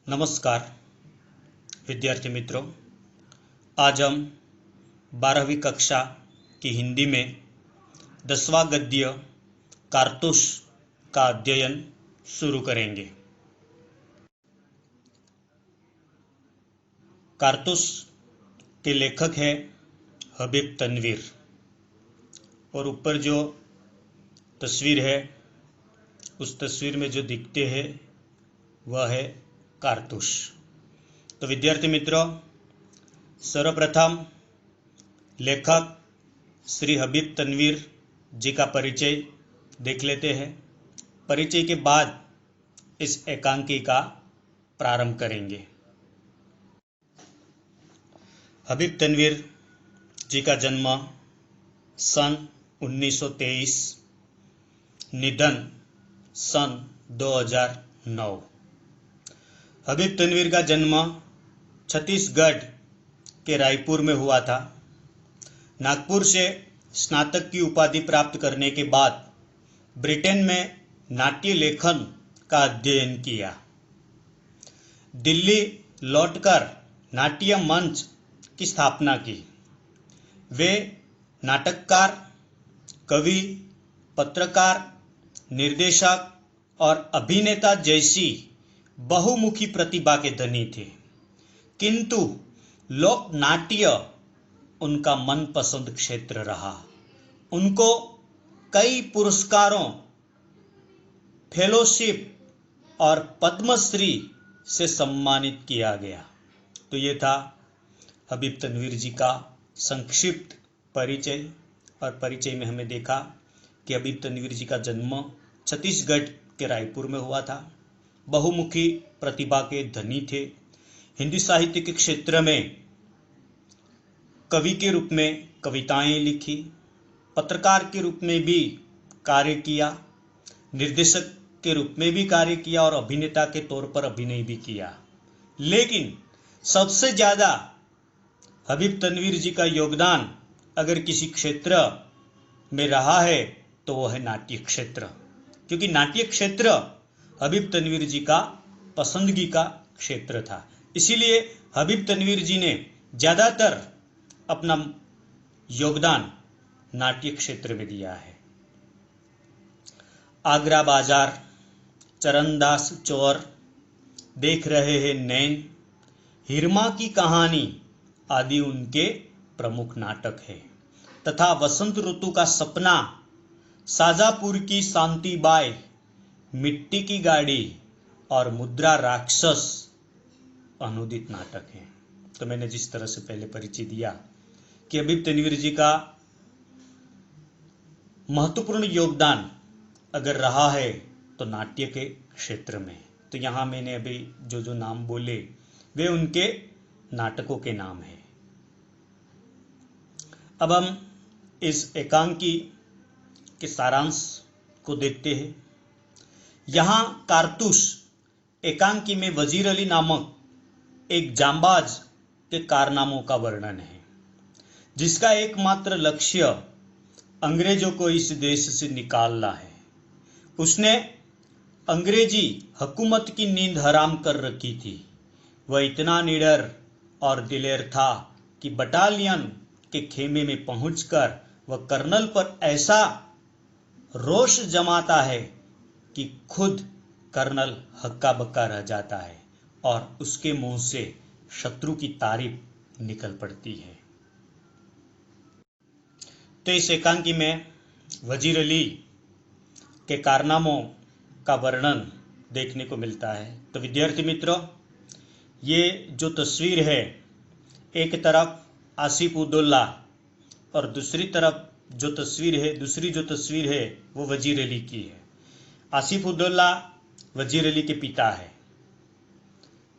नमस्कार विद्यार्थी मित्रों, आज हम 12वीं कक्षा की हिंदी में 10वां गद्य कारतूस का अध्ययन शुरू करेंगे। कारतूस के लेखक हैं हबीब तनवीर और ऊपर जो तस्वीर है उस तस्वीर में जो दिखते हैं वह है कारतूस। तो विद्यार्थी मित्रों, सर्वप्रथम लेखक श्री हबीब तनवीर जी का परिचय देख लेते हैं। परिचय के बाद इस एकांकी का प्रारंभ करेंगे। हबीब तनवीर जी का जन्म सन 1923, निधन सन 2009। हबीब तनवीर का जन्म छत्तीसगढ़ के रायपुर में हुआ था। नागपुर से स्नातक की उपाधि प्राप्त करने के बाद ब्रिटेन में नाट्य लेखन का अध्ययन किया। दिल्ली लौटकर नाट्य मंच की स्थापना की। वे नाटककार, कवि, पत्रकार, निर्देशक और अभिनेता जैसी बहुमुखी प्रतिभा के धनी थे, किंतु लोक नाट्य उनका मनपसंद क्षेत्र रहा। उनको कई पुरस्कारों, फेलोशिप और पद्मश्री से सम्मानित किया गया। तो ये था हबीब तनवीर जी का संक्षिप्त परिचय। और परिचय में हमें देखा कि हबीब तनवीर जी का जन्म छत्तीसगढ़ के रायपुर में हुआ था। बहुमुखी प्रतिभा के धनी थे। हिंदी साहित्य के क्षेत्र में कवि के रूप में कविताएं लिखी, पत्रकार के रूप में भी कार्य किया, निर्देशक के रूप में भी कार्य किया और अभिनेता के तौर पर अभिनय भी किया। लेकिन सबसे ज्यादा हबीब तनवीर जी का योगदान अगर किसी क्षेत्र में रहा है तो वो है नाट्य क्षेत्र, क्योंकि नाट्य क्षेत्र हबीब तनवीर जी का पसंदगी का क्षेत्र था। इसीलिए हबीब तनवीर जी ने ज्यादातर अपना योगदान नाट्य क्षेत्र में दिया है। आगरा बाजार, चरणदास चौर, देख रहे हैं नैन, हिरमा की कहानी आदि उनके प्रमुख नाटक है। तथा वसंत ऋतु का सपना, साजापुर की शांतिबाई, मिट्टी की गाड़ी और मुद्रा राक्षस अनुदित नाटक है। तो मैंने जिस तरह से पहले परिचय दिया कि हबीब तनवीर जी का महत्वपूर्ण योगदान अगर रहा है तो नाट्य के क्षेत्र में। तो यहाँ मैंने अभी जो नाम बोले वे उनके नाटकों के नाम हैं। अब हम इस एकांकी के सारांश को देखते हैं। यहाँ कारतूस एकांकी में वजीर अली नामक एक जांबाज के कारनामों का वर्णन है, जिसका एकमात्र लक्ष्य अंग्रेजों को इस देश से निकालना है। उसने अंग्रेजी हुकूमत की नींद हराम कर रखी थी। वह इतना निडर और दिलेर था कि बटालियन के खेमे में पहुंचकर वह कर्नल पर ऐसा रोष जमाता है कि खुद कर्नल हक्का बक्का रह जाता है और उसके मुंह से शत्रु की तारीफ निकल पड़ती है। तो इस एकांकी में वजीर अली के कारनामों का वर्णन देखने को मिलता है। तो विद्यार्थी मित्रों, ये जो तस्वीर है, एक तरफ आसिफ उद्दौला और दूसरी जो तस्वीर है वो वजीर अली की है। आसिफ उद्दौला वजीर अली के पिता है।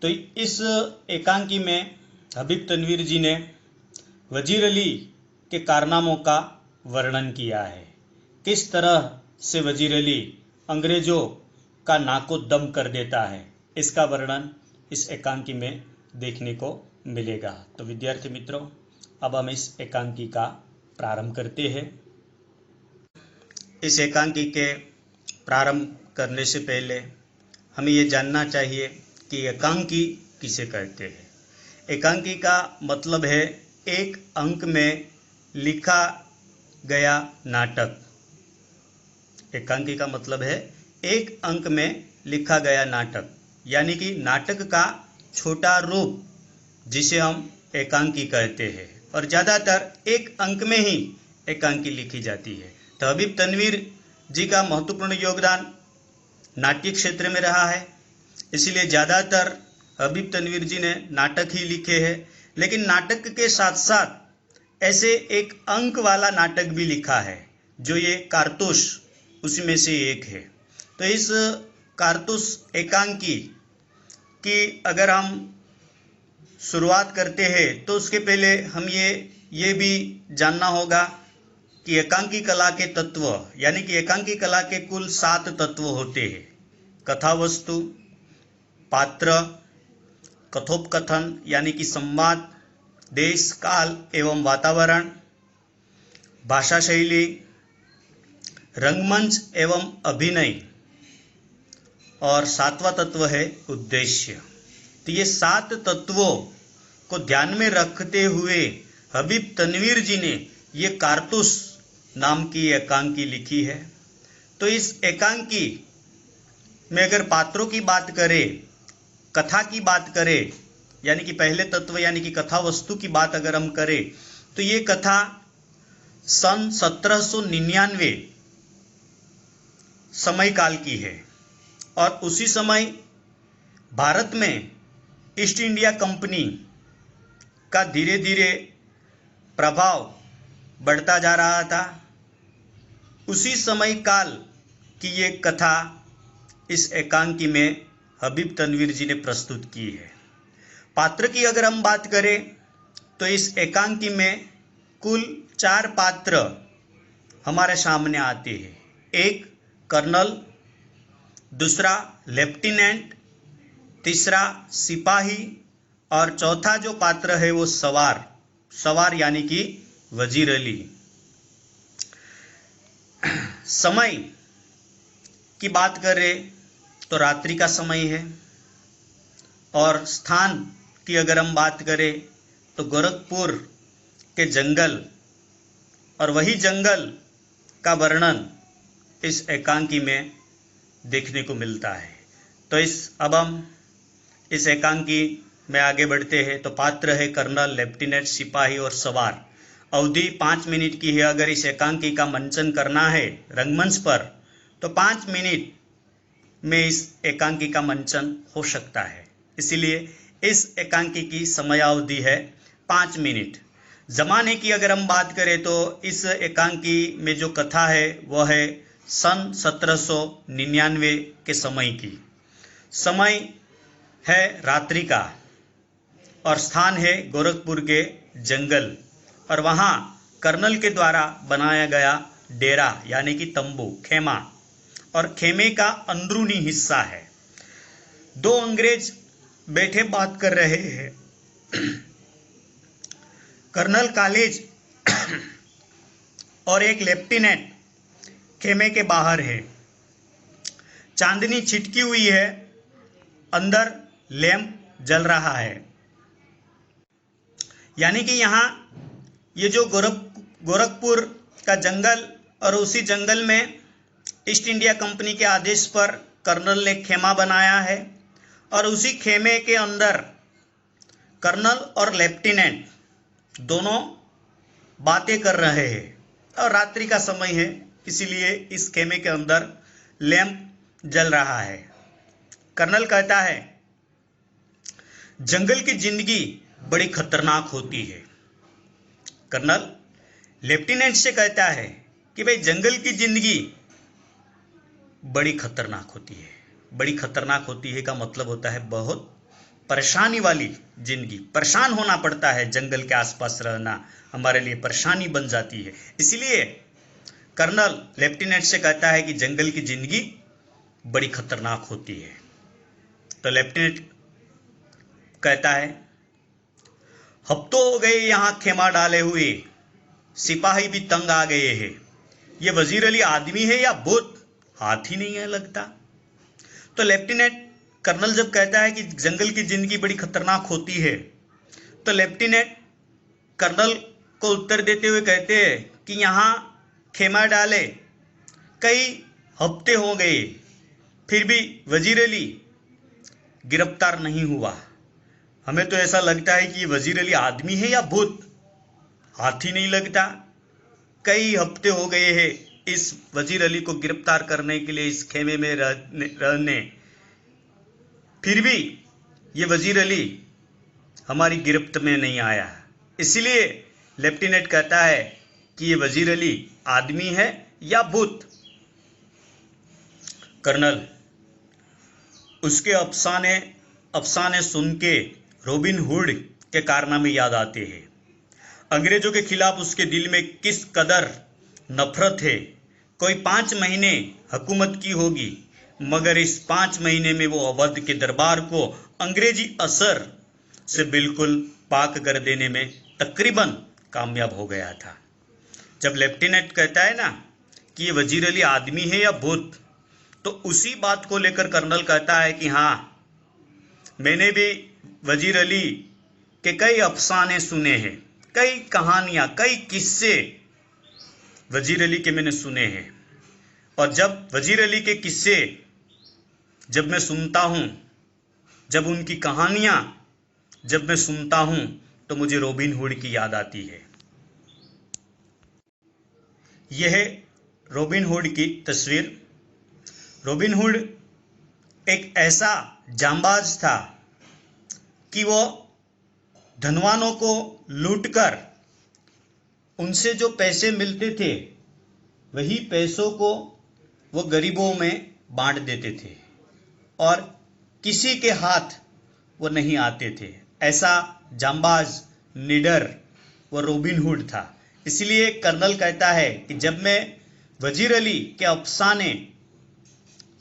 तो इस एकांकी में हबीब तनवीर जी ने वजीर अली के कारनामों का वर्णन किया है। किस तरह से वजीर अली अंग्रेजों का नाको दम कर देता है, इसका वर्णन इस एकांकी में देखने को मिलेगा। तो विद्यार्थी मित्रों, अब हम इस एकांकी का प्रारंभ करते हैं। इस एकांकी के प्रारंभ करने से पहले हमें ये जानना चाहिए कि एकांकी किसे कहते हैं। एकांकी का मतलब है एक अंक में लिखा गया नाटक। एकांकी का मतलब है एक अंक में लिखा गया नाटक, यानी कि नाटक का छोटा रूप जिसे हम एकांकी कहते हैं, और ज़्यादातर एक अंक में ही एकांकी लिखी जाती है। तो हबीब तनवीर जी का महत्वपूर्ण योगदान नाट्य क्षेत्र में रहा है, इसलिए ज़्यादातर हबीब तनवीर जी ने नाटक ही लिखे हैं। लेकिन नाटक के साथ साथ ऐसे एक अंक वाला नाटक भी लिखा है, जो ये कारतूस उसमें से एक है। तो इस कारतूस एकांकी की अगर हम शुरुआत करते हैं तो उसके पहले हम ये भी जानना होगा कि एकांकी कला के तत्व, यानी कि एकांकी कला के कुल 7 तत्व होते हैं। कथा वस्तु, पात्र, कथोपकथन यानी कि संवाद, देश काल एवं वातावरण, भाषा शैली, रंगमंच एवं अभिनय, और 7वां तत्व है उद्देश्य। तो ये 7 तत्वों को ध्यान में रखते हुए हबीब तनवीर जी ने ये कारतूस नाम की एकांकी लिखी है। तो इस एकांकी में अगर पात्रों की बात करें, कथा की बात करें, यानी कि पहले तत्व यानी कि कथा वस्तु की बात अगर हम करें, तो ये कथा सन 1799 समय काल की है, और उसी समय भारत में ईस्ट इंडिया कंपनी का धीरे धीरे प्रभाव बढ़ता जा रहा था। उसी समय काल की ये कथा इस एकांकी में हबीब तनवीर जी ने प्रस्तुत की है। पात्र की अगर हम बात करें तो इस एकांकी में कुल 4 पात्र हमारे सामने आते हैं। एक कर्नल, दूसरा लेफ्टिनेंट, तीसरा सिपाही, और चौथा जो पात्र है वो सवार यानी कि वजीर अली। समय की बात करें तो रात्रि का समय है, और स्थान की अगर हम बात करें तो गोरखपुर के जंगल, और वही जंगल का वर्णन इस एकांकी में देखने को मिलता है। तो अब हम इस एकांकी में आगे बढ़ते हैं। तो पात्र है कर्नल, लेफ्टिनेंट, सिपाही और सवार। अवधि 5 मिनट की है। अगर इस एकांकी का मंचन करना है रंगमंच पर तो 5 मिनट में इस एकांकी का मंचन हो सकता है। इसलिए इस एकांकी की समयावधि है 5 मिनट। जमाने की अगर हम बात करें तो इस एकांकी में जो कथा है वह है सन 1799 के समय की। समय है रात्रि का, और स्थान है गोरखपुर के जंगल, और वहाँ कर्नल के द्वारा बनाया गया डेरा यानी कि तंबू, खेमा, और खेमे का अंदरूनी हिस्सा है। 2 अंग्रेज बैठे बात कर रहे हैं। कर्नल कॉलेज और एक लेफ्टिनेंट खेमे के बाहर है। चांदनी छिटकी हुई है, अंदर लैंप जल रहा है। यानी कि यहाँ ये जो गोरखपुर का जंगल, और उसी जंगल में ईस्ट इंडिया कंपनी के आदेश पर कर्नल ने खेमा बनाया है, और उसी खेमे के अंदर कर्नल और लेफ्टिनेंट दोनों बातें कर रहे हैं, और रात्रि का समय है इसीलिए इस खेमे के अंदर लैंप जल रहा है। कर्नल कहता है जंगल की जिंदगी बड़ी खतरनाक होती है। कर्नल लेफ्टिनेंट से कहता है कि भाई जंगल की जिंदगी बड़ी खतरनाक होती है। बड़ी खतरनाक होती है का मतलब होता है बहुत परेशानी वाली जिंदगी। परेशान होना पड़ता है, जंगल के आसपास रहना हमारे लिए परेशानी बन जाती है। इसलिए कर्नल लेफ्टिनेंट से कहता है कि जंगल की जिंदगी बड़ी खतरनाक होती है। तो लेफ्टिनेंट कहता है हफ्तों हो गए यहाँ खेमा डाले हुए, सिपाही भी तंग आ गए हैं। ये वजीर अली आदमी है या भूत, हाथ ही नहीं है लगता। तो लेफ्टिनेंट कर्नल जब कहता है कि जंगल की जिंदगी बड़ी खतरनाक होती है, तो लेफ्टिनेंट कर्नल को उत्तर देते हुए कहते हैं कि यहाँ खेमा डाले कई हफ्ते हो गए, फिर भी वजीर अली गिरफ्तार नहीं हुआ। हमें तो ऐसा लगता है कि वजीर अली आदमी है या भूत, हाथ ही नहीं लगता। कई हफ्ते हो गए हैं इस वजीर अली को गिरफ्तार करने के लिए इस खेमे में रहने, फिर भी ये वजीर अली हमारी गिरफ्त में नहीं आया। इसलिए लेफ्टिनेंट कहता है कि ये वजीर अली आदमी है या भूत। कर्नल उसके अफसाने सुन के रॉबिन हुड के कारनामे याद आते हैं। अंग्रेजों के खिलाफ उसके दिल में किस कदर नफरत है। कोई 5 महीने हुकूमत की होगी, मगर इस 5 महीने में वो अवध के दरबार को अंग्रेजी असर से बिल्कुल पाक कर देने में तकरीबन कामयाब हो गया था। जब लेफ्टिनेंट कहता है ना कि ये वजीर अली आदमी है या भूत, तो उसी बात को लेकर कर्नल कहता है कि हाँ, मैंने भी वजीर अली के कई अफसाने सुने हैं, कई कहानियां, कई किस्से वजीर अली के मैंने सुने हैं। और जब वजीर अली के किस्से जब मैं सुनता हूं, जब उनकी कहानियां जब मैं सुनता हूं, तो मुझे रॉबिन हुड की याद आती है। यह है रॉबिन हुड की तस्वीर। रॉबिन हुड एक ऐसा जांबाज था कि वो धनवानों को लूटकर उनसे जो पैसे मिलते थे, वही पैसों को वो गरीबों में बांट देते थे और किसी के हाथ वो नहीं आते थे। ऐसा जांबाज, निडर वो रॉबिन हुड था। इसलिए कर्नल कहता है कि जब मैं वजीर अली के अफसाने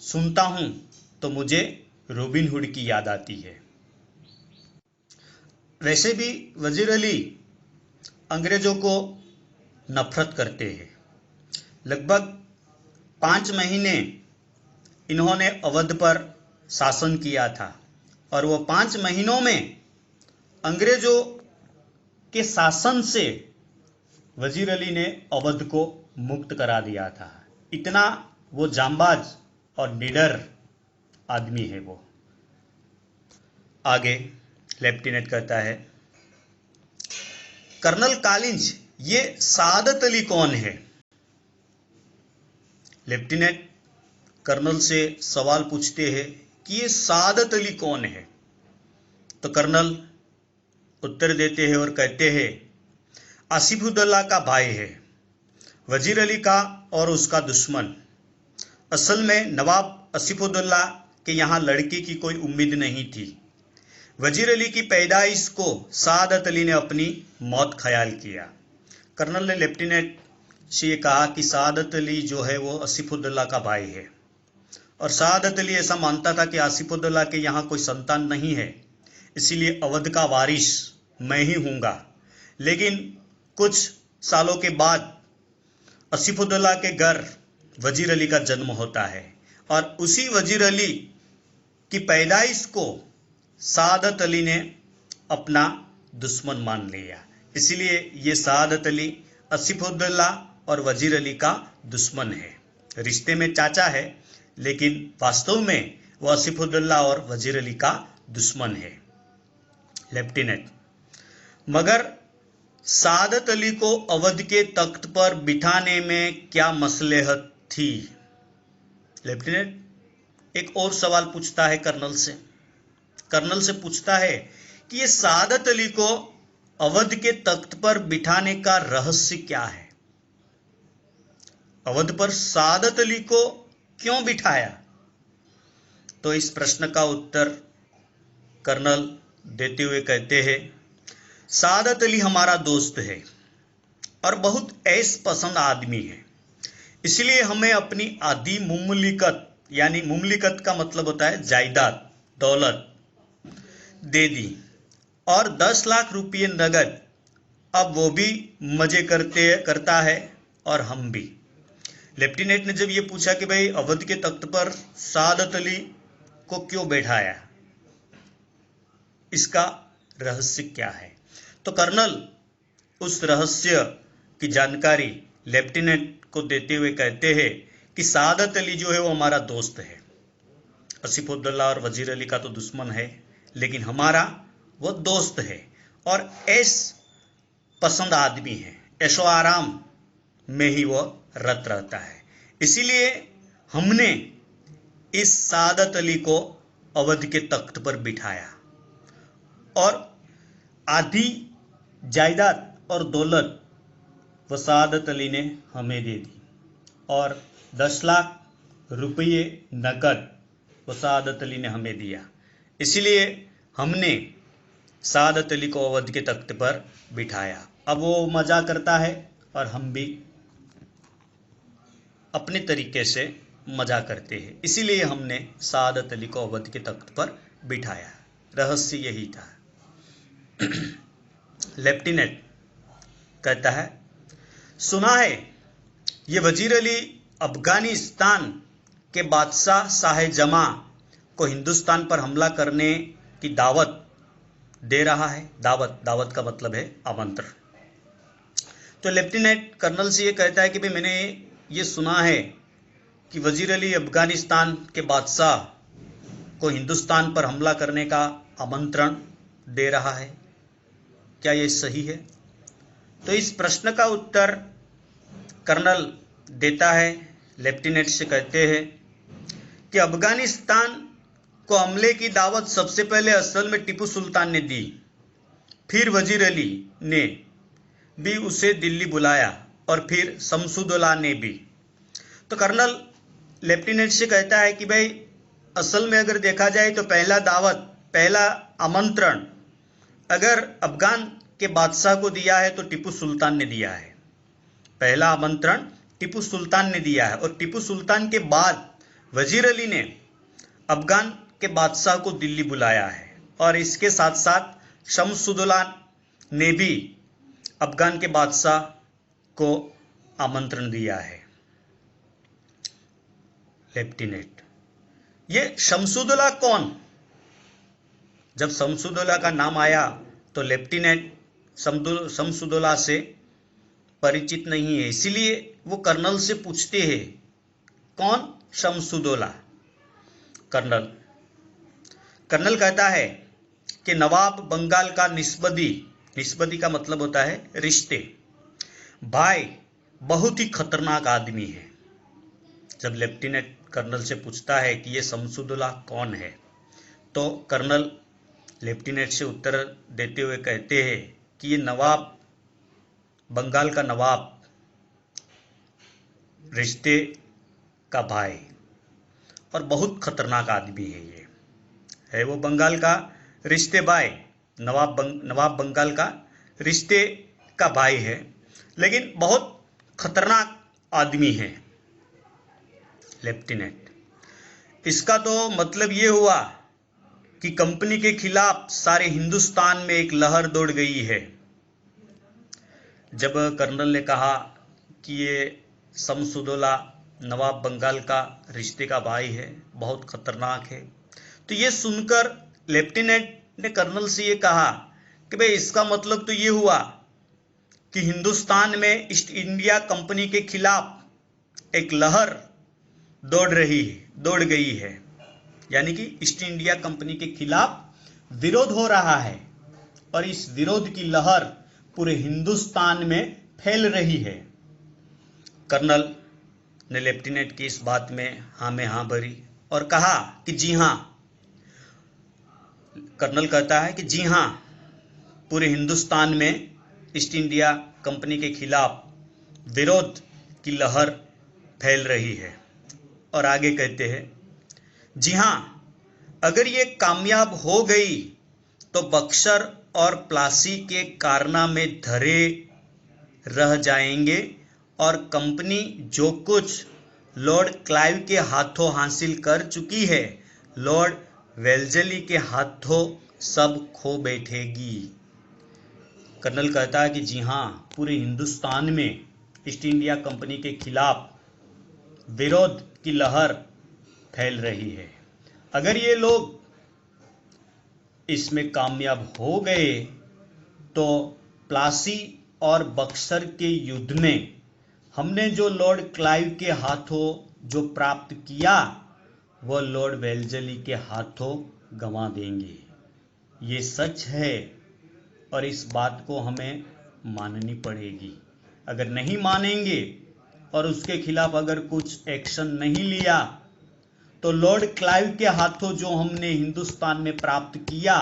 सुनता हूं, तो मुझे रॉबिन हुड की याद आती है। वैसे भी वजीर अली अंग्रेजों को नफरत करते हैं। लगभग 5 महीने इन्होंने अवध पर शासन किया था और वो 5 महीनों में अंग्रेजों के शासन से वजीर अली ने अवध को मुक्त करा दिया था। इतना वो जांबाज और निडर आदमी है वो। आगे लेफ्टिनेंट कहता है, कर्नल कॉलिंस, ये सादत अली कौन है? लेफ्टिनेंट कर्नल से सवाल पूछते हैं कि ये सादत अली कौन है? तो कर्नल उत्तर देते हैं और कहते हैं, आसिफुद्दौला का भाई है, वजीर अली का और उसका दुश्मन। असल में नवाब आसिफुद्दौला के यहाँ लड़की की कोई उम्मीद नहीं थी। वजीर अली की पैदाइश को सादत अली ने अपनी मौत ख्याल किया। कर्नल ने लेफ्टिनेंट से ये कहा कि सादत अली जो है वो आसिफुद्दौला का भाई है और सादत अली ऐसा मानता था कि आसिफुद्दौला के यहाँ कोई संतान नहीं है, इसीलिए अवध का वारिस मैं ही हूँगा। लेकिन कुछ सालों के बाद आसिफुद्दौला के घर वजीर अली का जन्म होता है और उसी वजीर अली की पैदाइश को सादत अली ने अपना दुश्मन मान लिया। इसलिए ये सादत अली आसिफुद्दौला और वजीर अली का दुश्मन है। रिश्ते में चाचा है, लेकिन वास्तव में वो आसिफुद्दौला और वजीर अली का दुश्मन है। लेफ्टिनेंट, मगर सादत अली को अवध के तख्त पर बिठाने में क्या मसलहत थी? लेफ्टिनेंट एक और सवाल पूछता है कर्नल से। कर्नल से पूछता है कि ये सादत अली को अवध के तख्त पर बिठाने का रहस्य क्या है? अवध पर सादत अली को क्यों बिठाया? तो इस प्रश्न का उत्तर कर्नल देते हुए कहते हैं, सादत अली हमारा दोस्त है और बहुत ऐश पसंद आदमी है, इसलिए हमें अपनी आधी मुमलिकत, यानी मुमलिकत का मतलब होता है जायदाद, दौलत, दे दी और 10 लाख रुपये नगद। अब वो भी मजे करता है और हम भी। लेफ्टिनेंट ने जब ये पूछा कि भाई अवध के तख्त पर सादत अली को क्यों बैठाया, इसका रहस्य क्या है। तो कर्नल उस रहस्य की जानकारी लेफ्टिनेंट को देते हुए कहते हैं कि सादत अली जो है वो हमारा दोस्त है, आसिफउद्दौला और वजीर अली का तो दुश्मन है, लेकिन हमारा वो दोस्त है और ऐश पसंद आदमी है, ऐशो आराम में ही वो रत रहता है। इसीलिए हमने इस सादत अली को अवध के तख्त पर बिठाया और आधी जायदाद और दौलत वो सादत अली ने हमें दे दी और 10 लाख रुपये नकद वो सादत अली ने हमें दिया। इसलिए हमने सादत अली को अवध के तख्त पर बिठाया। अब वो मजा करता है और हम भी अपने तरीके से मजा करते हैं, इसीलिए हमने सादत अली को अवध के तख्त पर बिठाया। रहस्य यही था। लेफ्टिनेंट कहता है, सुना है ये वजीर अली अफगानिस्तान के बादशाह शाह जमा को हिंदुस्तान पर हमला करने की दावत दे रहा है। दावत का मतलब है आमंत्रण। तो लेफ्टिनेंट कर्नल से ये कहता है कि भाई मैंने ये सुना है कि वजीर अली अफगानिस्तान के बादशाह को हिंदुस्तान पर हमला करने का आमंत्रण दे रहा है, क्या ये सही है। तो इस प्रश्न का उत्तर कर्नल देता है, लेफ्टिनेंट से कहते हैं कि अफगानिस्तान को हमले की दावत सबसे पहले असल में टीपू सुल्तान ने दी, फिर वजीर अली ने भी उसे दिल्ली बुलाया और फिर शमसुद्दौला ने भी। तो कर्नल लेफ्टिनेंट से कहता है कि भाई असल में अगर देखा जाए तो पहला आमंत्रण अगर अफगान के बादशाह को दिया है तो टीपू सुल्तान ने दिया है। पहला आमंत्रण टीपू सुल्तान ने दिया है और टीपू सुल्तान के बाद वजीर अली ने अफगान के बादशाह को दिल्ली बुलाया है और इसके साथ साथ शमसुद्दौला ने भी अफगान के बादशाह को आमंत्रण दिया है। लेफ्टिनेंट, ये शमसुद्दौला कौन। जब शमसुद्दौला का नाम आया तो लेफ्टिनेंट शमसुद्दौला से परिचित नहीं है, इसीलिए वो कर्नल से पूछते हैं कौन शमसुद्दौला। कर्नल कहता है कि नवाब बंगाल का निस्बती का मतलब होता है रिश्ते, भाई बहुत ही खतरनाक आदमी है। जब लेफ्टिनेंट कर्नल से पूछता है कि ये शमसुद्दौला कौन है, तो कर्नल लेफ्टिनेंट से उत्तर देते हुए कहते हैं कि ये नवाब बंगाल का नवाब रिश्ते का भाई और बहुत खतरनाक आदमी है। ये है वो बंगाल का रिश्ते भाई, नवाब बंगाल का रिश्ते का भाई है, लेकिन बहुत खतरनाक आदमी है। लेफ्टिनेंट, इसका तो मतलब ये हुआ कि कंपनी के खिलाफ सारे हिंदुस्तान में एक लहर दौड़ गई है। जब कर्नल ने कहा कि ये शमसुद्दौला नवाब बंगाल का रिश्ते का भाई है, बहुत खतरनाक है, तो ये सुनकर लेफ्टिनेंट ने कर्नल से ये कहा कि भाई इसका मतलब तो ये हुआ कि हिंदुस्तान में ईस्ट इंडिया कंपनी के खिलाफ एक लहर दौड़ गई है, यानी कि ईस्ट इंडिया कंपनी के खिलाफ विरोध हो रहा है और इस विरोध की लहर पूरे हिंदुस्तान में फैल रही है। कर्नल ने लेफ्टिनेंट की इस बात में हाँ भरी और कहा कि जी हाँ। कर्नल कहता है कि जी हाँ, पूरे हिंदुस्तान में ईस्ट इंडिया कंपनी के खिलाफ विरोध की लहर फैल रही है। और आगे कहते हैं, जी हाँ, अगर ये कामयाब हो गई तो बक्सर और प्लासी के कारनामे धरे रह जाएंगे और कंपनी जो कुछ लॉर्ड क्लाइव के हाथों हासिल कर चुकी है, लॉर्ड वेल्जली के हाथों सब खो बैठेगी। कर्नल कहता है कि जी हाँ, पूरे हिंदुस्तान में ईस्ट इंडिया कंपनी के खिलाफ विरोध की लहर फैल रही है अगर ये लोग इसमें कामयाब हो गए तो प्लासी और बक्सर के युद्ध में हमने जो लॉर्ड क्लाइव के हाथों जो प्राप्त किया वह लॉर्ड वेल्लेस्ली के हाथों गंवा देंगे। ये सच है और इस बात को हमें माननी पड़ेगी। अगर नहीं मानेंगे और उसके खिलाफ अगर कुछ एक्शन नहीं लिया तो लॉर्ड क्लाइव के हाथों जो हमने हिंदुस्तान में प्राप्त किया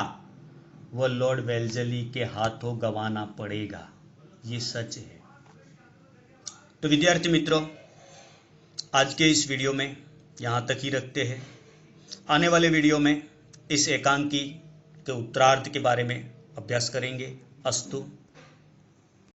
वह लॉर्ड वेल्लेस्ली के हाथों गंवाना पड़ेगा। ये सच है। तो विद्यार्थी मित्रों, आज के इस वीडियो में यहाँ तक ही रखते हैं। आने वाले वीडियो में इस एकांकी के उत्तरार्ध के बारे में अभ्यास करेंगे। अस्तु।